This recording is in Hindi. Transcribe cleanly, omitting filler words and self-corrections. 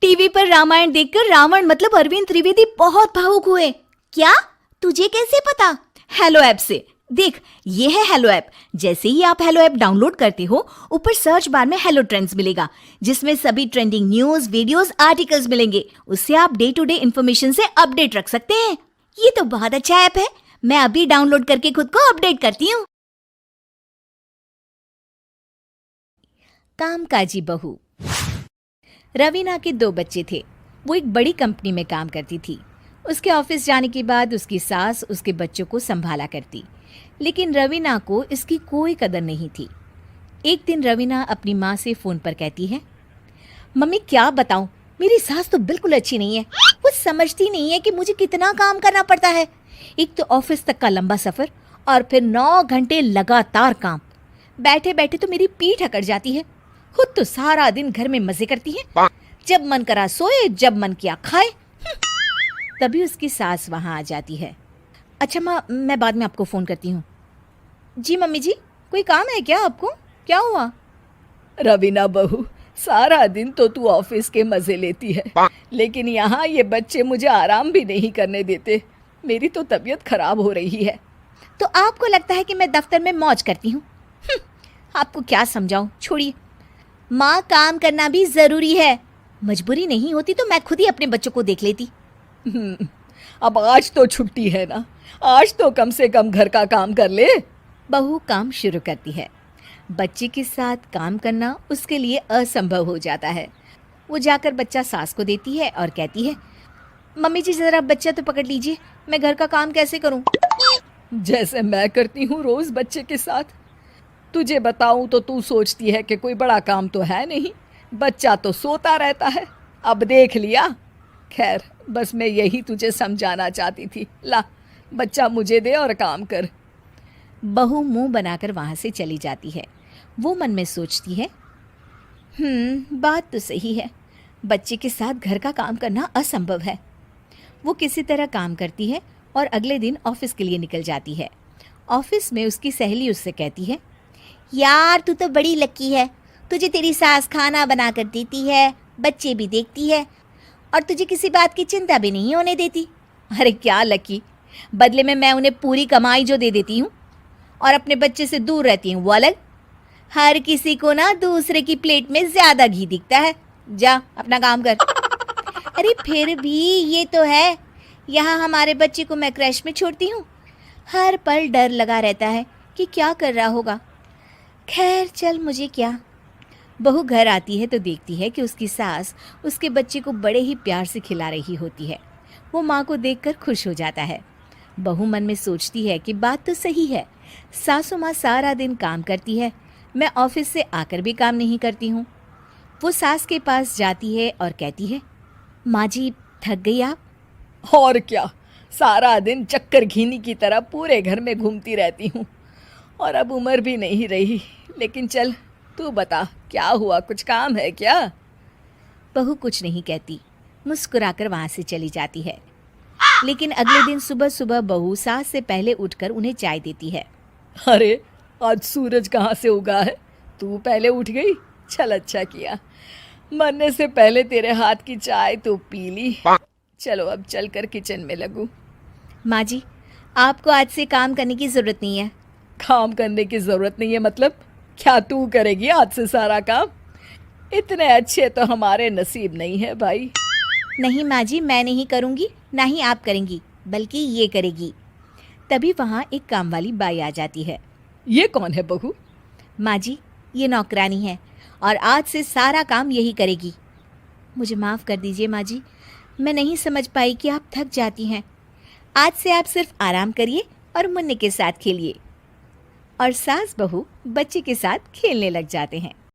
टीवी पर रामायण देखकर रावण मतलब अरविंद त्रिवेदी बहुत भावुक हुए। क्या? तुझे कैसे पता? हेलो ऐप से। देख, ये है हेलो ऐप। जैसे ही आप हेलो ऐप डाउनलोड करते हो, ऊपर सर्च बार में हेलो ट्रेंड्स मिलेगा, जिसमें सभी ट्रेंडिंग न्यूज, वीडियोस, आर्टिकल्स मिलेंगे। उससे आप डे टू डे इन्फॉर्मेशन से अपडेट रख सकते हैं। ये तो बहुत अच्छा ऐप है। मैं अभी डाउनलोड करके खुद को अपडेट करती हूँ। कामकाजी बहू। रवीना के 2 बच्चे थे। वो एक बड़ी कंपनी में काम करती थी। उसके ऑफिस जाने के बाद उसकी सास उसके बच्चों को संभाला करती, लेकिन रवीना को इसकी कोई कदर नहीं थी। एक दिन रवीना अपनी माँ से फ़ोन पर कहती है, मम्मी क्या बताऊं, मेरी सास तो बिल्कुल अच्छी नहीं है। वो समझती नहीं है कि मुझे कितना काम करना पड़ता है। एक तो ऑफिस तक का लंबा सफ़र और फिर 9 घंटे लगातार काम। बैठे बैठे तो मेरी पीठ अकड़ जाती है। खुद तो सारा दिन घर में मजे करती है, जब मन करा सोए, जब मन किया खाए। तभी उसकी सास वहां आ जाती है। अच्छा माँ, मैं बाद में आपको फ़ोन करती हूँ। जी मम्मी जी, कोई काम है क्या आपको? क्या हुआ? रवीना बहू, सारा दिन तो तू ऑफिस के मजे लेती है, लेकिन यहाँ ये बच्चे मुझे आराम भी नहीं करने देते। मेरी तो तबीयत खराब हो रही है। तो आपको लगता है कि मैं दफ्तर में मौज करती हूँ? आपको क्या समझाऊं, छोड़िए। माँ, काम करना भी ज़रूरी है। मजबूरी नहीं होती तो मैं खुद ही अपने बच्चों को देख लेती। अब आज तो छुट्टी है ना, आज तो कम से कम घर का काम कर ले। बहू काम शुरू करती है। बच्चे के साथ काम करना उसके लिए असंभव हो जाता है। वो जाकर बच्चा सास को देती है और कहती है, मम्मी जी ज़रा बच्चा तो पकड़ लीजिए, मैं घर का काम कैसे करूं? जैसे मैं करती हूँ रोज बच्चे के साथ। तुझे बताऊं तो तू सोचती है कि कोई बड़ा काम तो है नहीं, बच्चा तो सोता रहता है। अब देख लिया। खैर, बस मैं यही तुझे समझाना चाहती थी। ला, बच्चा मुझे दे और काम कर। बहू मुंह बनाकर वहां से चली जाती है। वो मन में सोचती है, बात तो सही है, बच्चे के साथ घर का काम करना असंभव है। वो किसी तरह काम करती है और अगले दिन ऑफिस के लिए निकल जाती है। ऑफिस में उसकी सहेली उससे कहती है, यार तू तो बड़ी लकी है, तुझे तेरी सास खाना बना कर देती है, बच्चे भी देखती है और तुझे किसी बात की चिंता भी नहीं होने देती। अरे क्या लकी, बदले में मैं उन्हें पूरी कमाई जो दे देती हूँ और अपने बच्चे से दूर रहती हूँ वो अलग। हर किसी को ना दूसरे की प्लेट में ज़्यादा घी दिखता है। जा अपना काम कर। अरे फिर भी ये तो है, यहाँ हमारे बच्चे को मैं क्रैश में छोड़ती हूँ, हर पल डर लगा रहता है कि क्या कर रहा होगा। खैर चल, मुझे क्या। बहू घर आती है तो देखती है कि उसकी सास उसके बच्चे को बड़े ही प्यार से खिला रही होती है। वो माँ को देखकर खुश हो जाता है। बहू मन में सोचती है कि बात तो सही है, सासू माँ सारा दिन काम करती है, मैं ऑफिस से आकर भी काम नहीं करती हूँ। वो सास के पास जाती है और कहती है, माँ जी थक गई आप? और क्या, सारा दिन चक्कर घीनी की तरह पूरे घर में घूमती रहती हूँ और अब उम्र भी नहीं रही। लेकिन चल, तू बता क्या हुआ, कुछ काम है क्या? बहू कुछ नहीं कहती, मुस्कुराकर वहाँ से चली जाती है। लेकिन अगले दिन सुबह सुबह बहू सास से पहले उठकर उन्हें चाय देती है। अरे, आज सूरज कहाँ से उगा है? तू पहले उठ गई, चल अच्छा किया। मरने से पहले तेरे हाथ की चाय तो पी ली। चलो अब चलकर किचन में लगूं। माँ जी, आपको आज से काम करने की ज़रूरत नहीं है। काम करने की ज़रूरत नहीं है मतलब? क्या तू करेगी आज से सारा काम? इतने अच्छे तो हमारे नसीब नहीं है भाई। नहीं माँ जी, मैं नहीं करूँगी, ना ही आप करेंगी, बल्कि ये करेगी। तभी वहाँ एक काम वाली बाई आ जाती है। ये कौन है बहू? माँ जी, ये नौकरानी है और आज से सारा काम यही करेगी। मुझे माफ़ कर दीजिए माँ जी, मैं नहीं समझ पाई कि आप थक जाती हैं। आज से आप सिर्फ आराम करिए और मुन्ने के साथ खेलिए। और सास बहू बच्चे के साथ खेलने लग जाते हैं।